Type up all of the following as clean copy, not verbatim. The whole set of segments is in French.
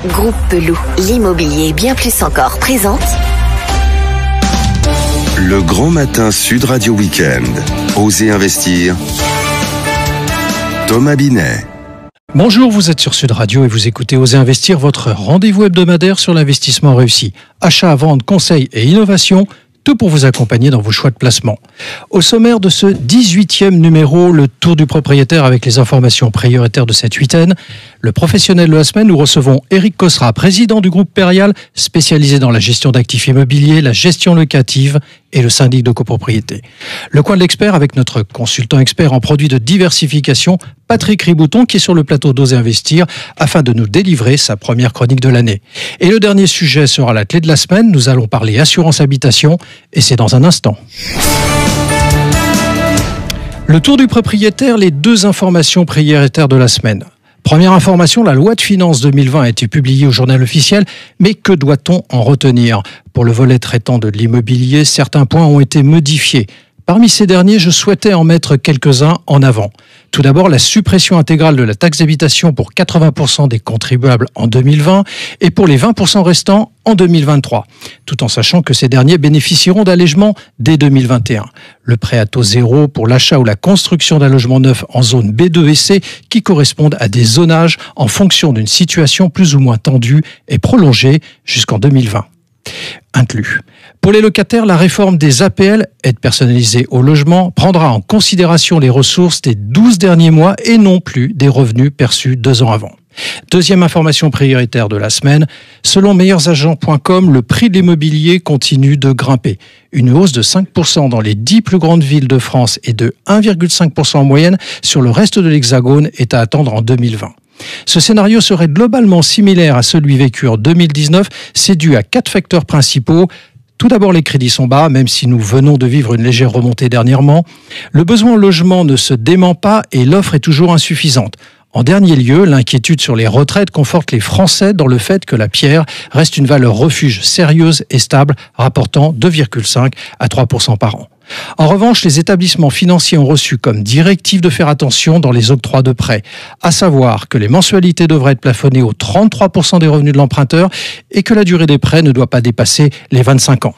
Groupe Pelou, l'immobilier bien plus encore présente Le Grand Matin Sud Radio Week-end. Osez investir. Thomas Binet. Bonjour, vous êtes sur Sud Radio et vous écoutez Osez investir, votre rendez-vous hebdomadaire sur l'investissement réussi. Achat, vente, conseil et innovation, tout pour vous accompagner dans vos choix de placement. Au sommaire de ce 18e numéro, le tour du propriétaire avec les informations prioritaires de cette huitaine. Le professionnel de la semaine, nous recevons Éric Cosra, président du groupe Perial, spécialisé dans la gestion d'actifs immobiliers, la gestion locative et le syndic de copropriété. Le coin de l'expert avec notre consultant expert en produits de diversification, Patrick Ribouton, qui est sur le plateau d'Osez investir afin de nous délivrer sa première chronique de l'année. Et le dernier sujet sera la clé de la semaine. Nous allons parler assurance habitation et c'est dans un instant. Le tour du propriétaire, les deux informations prioritaires de la semaine. Première information, la loi de finances 2020 a été publiée au journal officiel, mais que doit-on en retenir ? Pour le volet traitant de l'immobilier, certains points ont été modifiés. Parmi ces derniers, je souhaitais en mettre quelques-uns en avant. Tout d'abord, la suppression intégrale de la taxe d'habitation pour 80% des contribuables en 2020 et pour les 20% restants en 2023, tout en sachant que ces derniers bénéficieront d'allègements dès 2021. Le prêt à taux zéro pour l'achat ou la construction d'un logement neuf en zone B2 et C qui correspondent à des zonages en fonction d'une situation plus ou moins tendue et prolongée jusqu'en 2020. Inclus. Pour les locataires, la réforme des APL, aide personnalisée au logement, prendra en considération les ressources des 12 derniers mois et non plus des revenus perçus 2 ans avant. Deuxième information prioritaire de la semaine, selon meilleursagents.com, le prix de l'immobilier continue de grimper. Une hausse de 5% dans les 10 plus grandes villes de France et de 1,5% en moyenne sur le reste de l'Hexagone est à attendre en 2020. Ce scénario serait globalement similaire à celui vécu en 2019. C'est dû à 4 facteurs principaux. Tout d'abord, les crédits sont bas, même si nous venons de vivre une légère remontée dernièrement. Le besoin en logement ne se dément pas et l'offre est toujours insuffisante. En dernier lieu, l'inquiétude sur les retraites conforte les Français dans le fait que la pierre reste une valeur refuge sérieuse et stable, rapportant 2,5 à 3% par an. En revanche, les établissements financiers ont reçu comme directive de faire attention dans les octrois de prêts, à savoir que les mensualités devraient être plafonnées aux 33% des revenus de l'emprunteur et que la durée des prêts ne doit pas dépasser les 25 ans.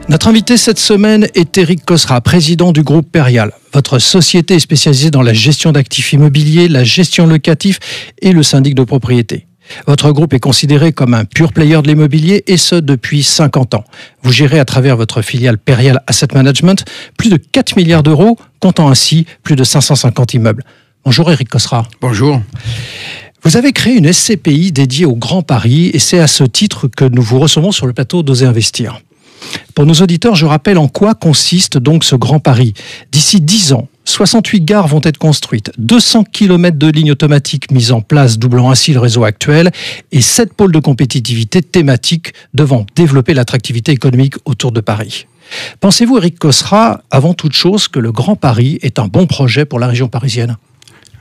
Notre invité cette semaine est Éric Cosra, président du groupe Perial. Votre société est spécialisée dans la gestion d'actifs immobiliers, la gestion locative et le syndic de propriété. Votre groupe est considéré comme un pur player de l'immobilier et ce depuis 50 ans. Vous gérez à travers votre filiale Perial Asset Management plus de 4 milliards d'euros, comptant ainsi plus de 550 immeubles. Bonjour Éric Cosra. Bonjour. Vous avez créé une SCPI dédiée au Grand Paris et c'est à ce titre que nous vous recevons sur le plateau d'Osez investir. Pour nos auditeurs, je rappelle en quoi consiste donc ce Grand Paris. D'ici 10 ans, 68 gares vont être construites, 200 km de lignes automatiques mises en place, doublant ainsi le réseau actuel, et 7 pôles de compétitivité thématiques devant développer l'attractivité économique autour de Paris. Pensez-vous, Éric Cosra, avant toute chose, que le Grand Paris est un bon projet pour la région parisienne ?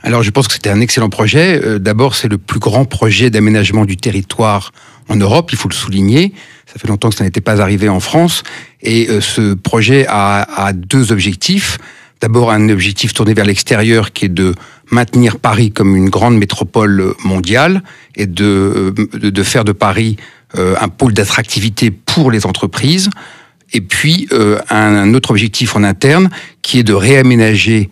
Alors je pense que c'était un excellent projet. D'abord, c'est le plus grand projet d'aménagement du territoire en Europe, il faut le souligner. Ça fait longtemps que ça n'était pas arrivé en France. Et ce projet a 2 objectifs. D'abord, un objectif tourné vers l'extérieur qui est de maintenir Paris comme une grande métropole mondiale et de faire de Paris un pôle d'attractivité pour les entreprises. Et puis, un autre objectif en interne qui est de réaménager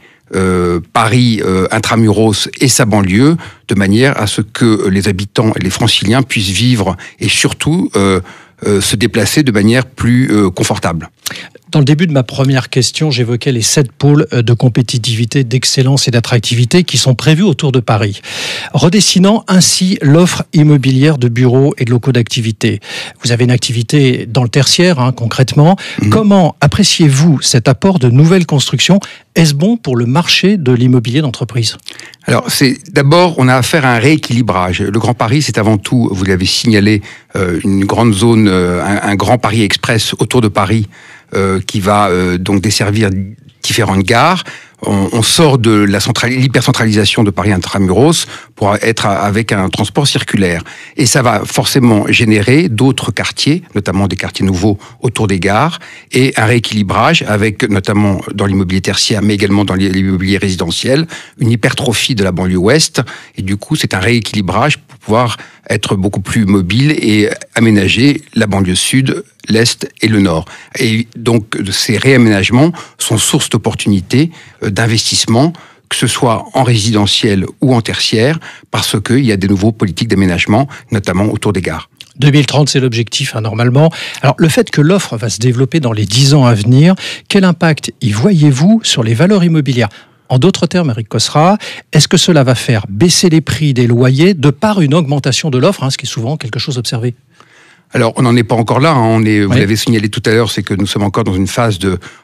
Paris intramuros et sa banlieue de manière à ce que les habitants et les franciliens puissent vivre et surtout se déplacer de manière plus confortable. Dans le début de ma première question, j'évoquais les 7 pôles de compétitivité, d'excellence et d'attractivité qui sont prévus autour de Paris, redessinant ainsi l'offre immobilière de bureaux et de locaux d'activité. Vous avez une activité dans le tertiaire, concrètement. Comment appréciez-vous cet apport de nouvelles constructions ? Est-ce bon pour le marché de l'immobilier d'entreprise ? Alors, d'abord, on a affaire à un rééquilibrage. Le Grand Paris, c'est avant tout, vous l'avez signalé, une grande zone, un Grand Paris Express autour de Paris, qui va donc desservir différentes gares. On sort de l'hypercentralisation de Paris intramuros pour être avec un transport circulaire. Et ça va forcément générer d'autres quartiers, notamment des quartiers nouveaux autour des gares, et un rééquilibrage avec, notamment dans l'immobilier tertiaire, mais également dans l'immobilier résidentiel, une hypertrophie de la banlieue ouest. Et du coup, c'est un rééquilibrage pour pouvoir être beaucoup plus mobile et aménager la banlieue sud, l'est et le nord. Et donc, ces réaménagements sont source d'opportunités d'investissement, que ce soit en résidentiel ou en tertiaire, parce qu'il y a des nouveaux politiques d'aménagement, notamment autour des gares. 2030, c'est l'objectif, normalement. Alors, le fait que l'offre va se développer dans les 10 ans à venir, quel impact y voyez-vous sur les valeurs immobilières ? En d'autres termes, Éric Cosra, est-ce que cela va faire baisser les prix des loyers de par une augmentation de l'offre, ce qui est souvent quelque chose observé ? Alors, on n'en est pas encore là. Vous l'avez signalé tout à l'heure, c'est que nous sommes encore dans une phase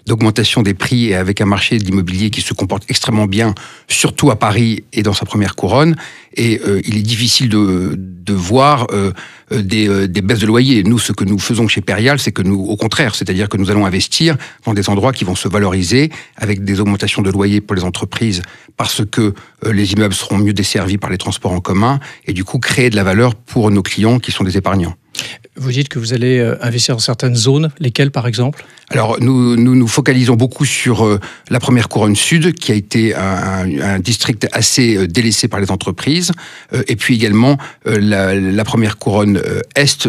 d'augmentation des prix et avec un marché de l'immobilier qui se comporte extrêmement bien, surtout à Paris et dans sa première couronne. Et il est difficile de voir des baisses de loyer. Nous, ce que nous faisons chez Perial, c'est que nous, au contraire, c'est-à-dire que nous allons investir dans des endroits qui vont se valoriser avec des augmentations de loyer pour les entreprises parce que les immeubles seront mieux desservis par les transports en commun et du coup créer de la valeur pour nos clients qui sont des épargnants. Vous dites que vous allez investir dans certaines zones, lesquelles par exemple ? Alors nous focalisons beaucoup sur la première couronne sud, qui a été un district assez délaissé par les entreprises, et puis également la première couronne est,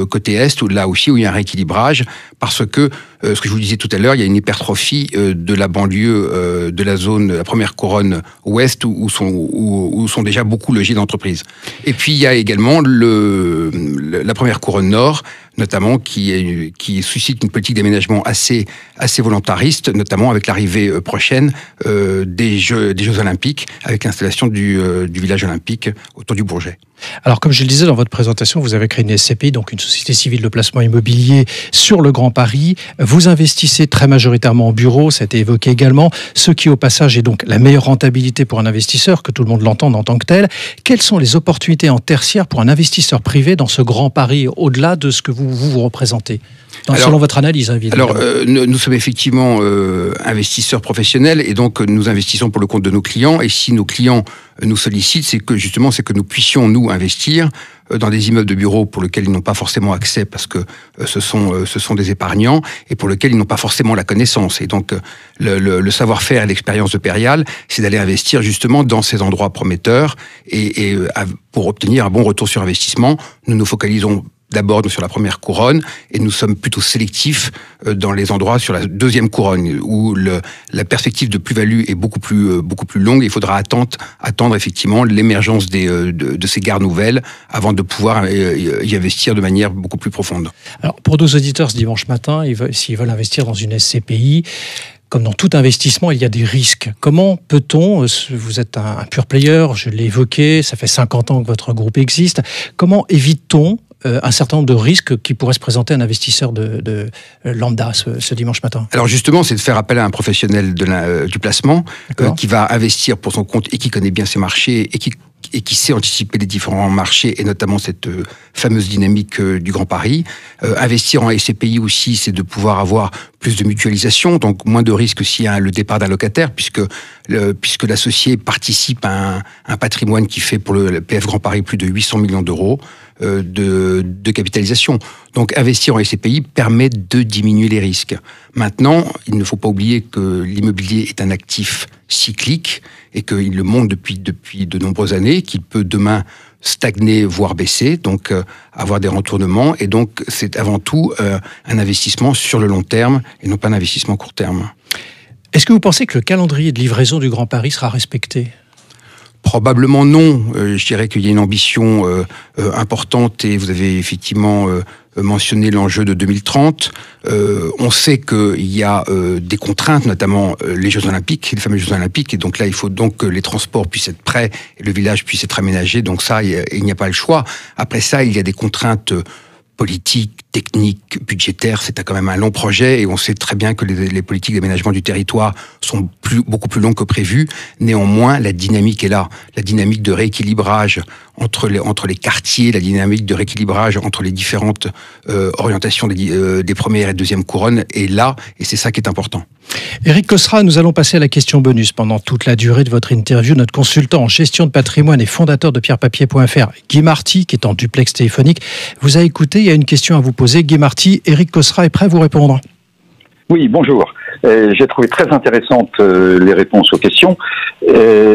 côté est, où là aussi où il y a un rééquilibrage, parce que ce que je vous disais tout à l'heure, il y a une hypertrophie de la banlieue, de la zone, la première couronne ouest, où sont déjà beaucoup logés d'entreprises. Et puis il y a également la première couronne nord, notamment qui suscite une politique d'aménagement assez volontariste, notamment avec l'arrivée prochaine des Jeux Olympiques, avec l'installation du village olympique autour du Bourget. Alors, comme je le disais dans votre présentation, vous avez créé une SCPI, donc une société civile de placement immobilier sur le Grand Paris. Vous investissez très majoritairement en bureau, ça a été évoqué également, ce qui au passage est donc la meilleure rentabilité pour un investisseur, que tout le monde l'entende en tant que tel. Quelles sont les opportunités en tertiaire pour un investisseur privé dans ce Grand Paris, au-delà de ce que vous représentez, selon votre analyse, évidemment. Alors, nous sommes effectivement investisseurs professionnels et donc nous investissons pour le compte de nos clients. Et si nos clients nous sollicitent, c'est que nous puissions, nous, investir dans des immeubles de bureaux pour lesquels ils n'ont pas forcément accès parce que ce sont des épargnants et pour lesquels ils n'ont pas forcément la connaissance. Et donc, le savoir-faire et l'expérience de Perial, c'est d'aller investir justement dans ces endroits prometteurs et pour obtenir un bon retour sur investissement, nous nous focalisons d'abord sur la première couronne et nous sommes plutôt sélectifs dans les endroits sur la deuxième couronne où la perspective de plus-value est beaucoup plus longue. Il faudra attendre effectivement l'émergence de ces gares nouvelles avant de pouvoir y investir de manière beaucoup plus profonde. Alors pour nos auditeurs ce dimanche matin, s'ils veulent investir dans une SCPI, comme dans tout investissement, il y a des risques. Comment peut-on, vous êtes un pure player, je l'ai évoqué, ça fait 50 ans que votre groupe existe, comment évite-t-on un certain nombre de risques qui pourraient se présenter à un investisseur de lambda ce dimanche matin? Alors justement, c'est de faire appel à un professionnel du placement qui va investir pour son compte et qui connaît bien ses marchés et qui sait anticiper les différents marchés et notamment cette fameuse dynamique du Grand Paris. Investir en SCPI aussi, c'est de pouvoir avoir plus de mutualisation, donc moins de risques s'il y a le départ d'un locataire, puisque l'associé participe à un patrimoine qui fait pour le PF Grand Paris plus de 800 millions d'euros de capitalisation. Donc investir en SCPI permet de diminuer les risques. Maintenant, il ne faut pas oublier que l'immobilier est un actif cyclique et qu'il le montre depuis de nombreuses années, qu'il peut demain stagner, voire baisser, donc avoir des retournements. Et donc, c'est avant tout un investissement sur le long terme et non pas un investissement court terme. Est-ce que vous pensez que le calendrier de livraison du Grand Paris sera respecté ? Probablement non. Je dirais qu'il y a une ambition importante et vous avez effectivement mentionné l'enjeu de 2030. On sait qu'il y a des contraintes, notamment les Jeux Olympiques, les fameux Jeux Olympiques, et donc là, il faut donc que les transports puissent être prêts et le village puisse être aménagé. Donc ça, il n'y a pas le choix. Après ça, il y a des contraintes politiques, techniques, budgétaires, c'est quand même un long projet et on sait très bien que les politiques d'aménagement du territoire sont beaucoup plus longues que prévu. Néanmoins, la dynamique est là. La dynamique de rééquilibrage entre les quartiers, la dynamique de rééquilibrage entre les différentes orientations des premières et deuxièmes couronnes est là et c'est ça qui est important. Éric Cosra, nous allons passer à la question bonus. Pendant toute la durée de votre interview, notre consultant en gestion de patrimoine et fondateur de pierrepapier.fr, Guy Marty, qui est en duplex téléphonique, vous a écouté. Il y a une question à vous poser. Guy Marty, Éric Cosra est prêt à vous répondre. Oui, bonjour. J'ai trouvé très intéressantes les réponses aux questions.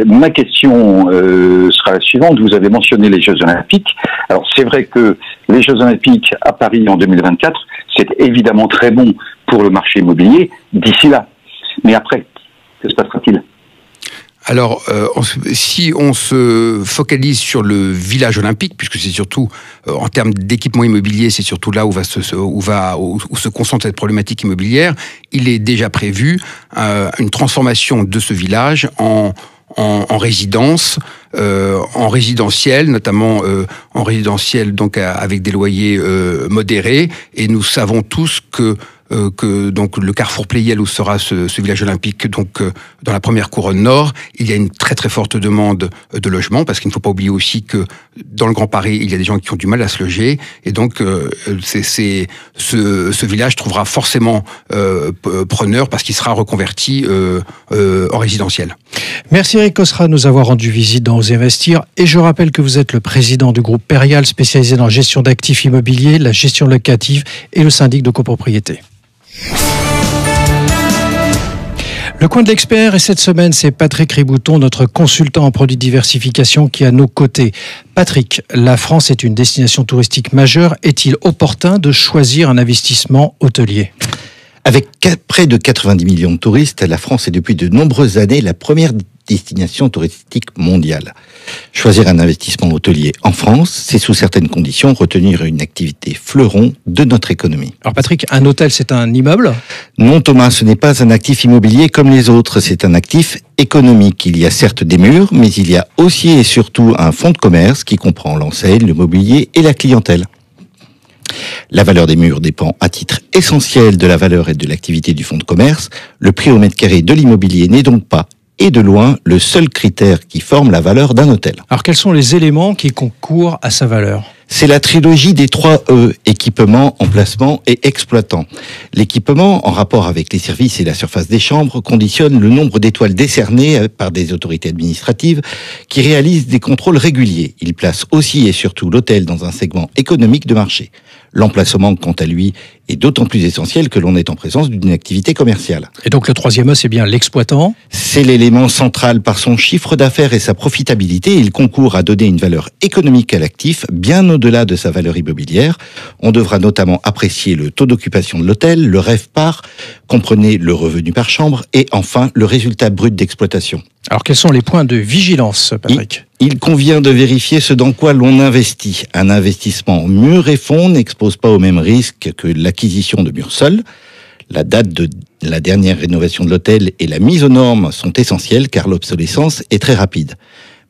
Ma question sera la suivante. Vous avez mentionné les Jeux Olympiques. Alors, c'est vrai que les Jeux Olympiques à Paris en 2024, c'est évidemment très bon pour le marché immobilier d'ici là. Mais après, que se passera-t-il ? Alors, si on se focalise sur le village olympique, puisque c'est surtout, en termes d'équipement immobilier, c'est surtout là où se concentre cette problématique immobilière, il est déjà prévu une transformation de ce village en résidence, en résidentiel, notamment en résidentiel donc avec des loyers modérés. Et nous savons tous que donc le carrefour Pleyel où sera ce village olympique, donc dans la première couronne nord, il y a une très très forte demande de logement, parce qu'il ne faut pas oublier aussi que dans le Grand Paris, il y a des gens qui ont du mal à se loger, et donc ce village trouvera forcément preneur, parce qu'il sera reconverti en résidentiel. Merci Éric Cosra de nous avoir rendu visite dans Osez Investir, et je rappelle que vous êtes le président du groupe Perial, spécialisé dans la gestion d'actifs immobiliers, la gestion locative et le syndic de copropriété. Le coin de l'expert, et cette semaine, c'est Patrick Ribouton, notre consultant en produits de diversification, qui est à nos côtés. Patrick, la France est une destination touristique majeure. Est-il opportun de choisir un investissement hôtelier ? Avec près de 90 millions de touristes, la France est depuis de nombreuses années la première destination touristique mondiale. Choisir un investissement hôtelier en France, c'est sous certaines conditions retenir une activité fleuron de notre économie. Alors Patrick, un hôtel, c'est un immeuble ? Non Thomas, ce n'est pas un actif immobilier comme les autres, c'est un actif économique. Il y a certes des murs, mais il y a aussi et surtout un fonds de commerce qui comprend l'enseigne, le mobilier et la clientèle. La valeur des murs dépend à titre essentiel de la valeur et de l'activité du fonds de commerce. Le prix au mètre carré de l'immobilier n'est donc pas, et de loin, le seul critère qui forme la valeur d'un hôtel. Alors quels sont les éléments qui concourent à sa valeur ? C'est la trilogie des 3 E, équipement, emplacement et exploitant. L'équipement, en rapport avec les services et la surface des chambres, conditionne le nombre d'étoiles décernées par des autorités administratives qui réalisent des contrôles réguliers. Il place aussi et surtout l'hôtel dans un segment économique de marché. L'emplacement, quant à lui, est d'autant plus essentiel que l'on est en présence d'une activité commerciale. Et donc le troisième E, c'est bien l'exploitant ? C'est l'élément central par son chiffre d'affaires et sa profitabilité. Il concourt à donner une valeur économique à l'actif, bien au-delà de sa valeur immobilière. On devra notamment apprécier le taux d'occupation de l'hôtel, le RevPAR, comprenez le revenu par chambre, et enfin le résultat brut d'exploitation. Alors quels sont les points de vigilance, Patrick ? Il convient de vérifier ce dans quoi l'on investit. Un investissement mur et fonds n'expose pas au même risque que l'acquisition de murs seuls. La date de la dernière rénovation de l'hôtel et la mise aux normes sont essentielles car l'obsolescence est très rapide.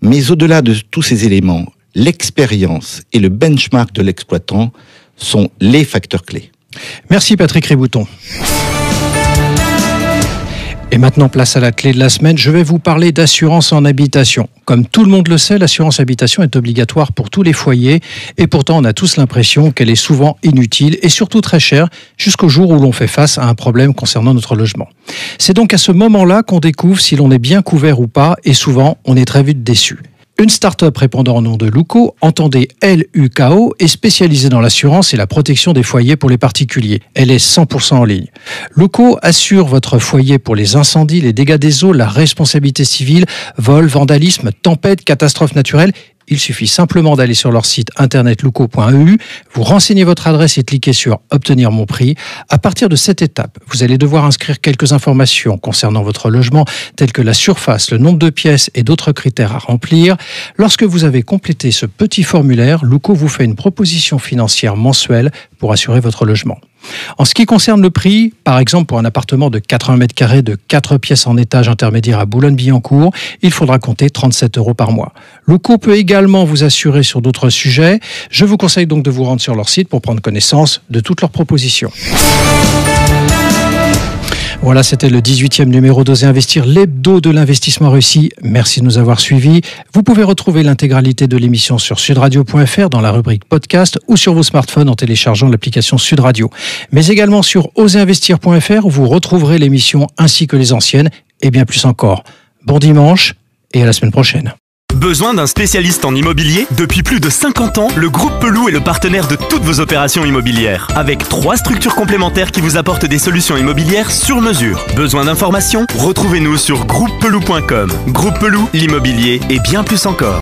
Mais au-delà de tous ces éléments, l'expérience et le benchmark de l'exploitant sont les facteurs clés. Merci Patrick Ribouton. Et maintenant, place à la clé de la semaine. Je vais vous parler d'assurance en habitation. Comme tout le monde le sait, l'assurance habitation est obligatoire pour tous les foyers. Et pourtant, on a tous l'impression qu'elle est souvent inutile et surtout très chère jusqu'au jour où l'on fait face à un problème concernant notre logement. C'est donc à ce moment-là qu'on découvre si l'on est bien couvert ou pas. Et souvent, on est très vite déçu. Une start-up répondant au nom de Luco, entendez LUKO, est spécialisée dans l'assurance et la protection des foyers pour les particuliers. Elle est 100% en ligne. Luco assure votre foyer pour les incendies, les dégâts des eaux, la responsabilité civile, vol, vandalisme, tempête, catastrophe naturelle. Il suffit simplement d'aller sur leur site internet luco.eu, vous renseignez votre adresse et cliquez sur « Obtenir mon prix ». À partir de cette étape, vous allez devoir inscrire quelques informations concernant votre logement, telles que la surface, le nombre de pièces et d'autres critères à remplir. Lorsque vous avez complété ce petit formulaire, Luco vous fait une proposition financière mensuelle pour assurer votre logement. En ce qui concerne le prix, par exemple pour un appartement de 80 mètres carrés de 4 pièces en étage intermédiaire à Boulogne-Billancourt, il faudra compter 37 € par mois. Luco peut également vous assurer sur d'autres sujets. Je vous conseille donc de vous rendre sur leur site pour prendre connaissance de toutes leurs propositions. Voilà, c'était le 18e numéro d'Oser Investir, l'hebdo de l'investissement réussi. Merci de nous avoir suivis. Vous pouvez retrouver l'intégralité de l'émission sur sudradio.fr dans la rubrique podcast ou sur vos smartphones en téléchargeant l'application Sud Radio. Mais également sur oserinvestir.fr où vous retrouverez l'émission ainsi que les anciennes et bien plus encore. Bon dimanche et à la semaine prochaine. Besoin d'un spécialiste en immobilier? Depuis plus de 50 ans, le groupe Pelou est le partenaire de toutes vos opérations immobilières. Avec 3 structures complémentaires qui vous apportent des solutions immobilières sur mesure. Besoin d'informations? Retrouvez-nous sur groupepelou.com. Groupe Pelou, l'immobilier et bien plus encore.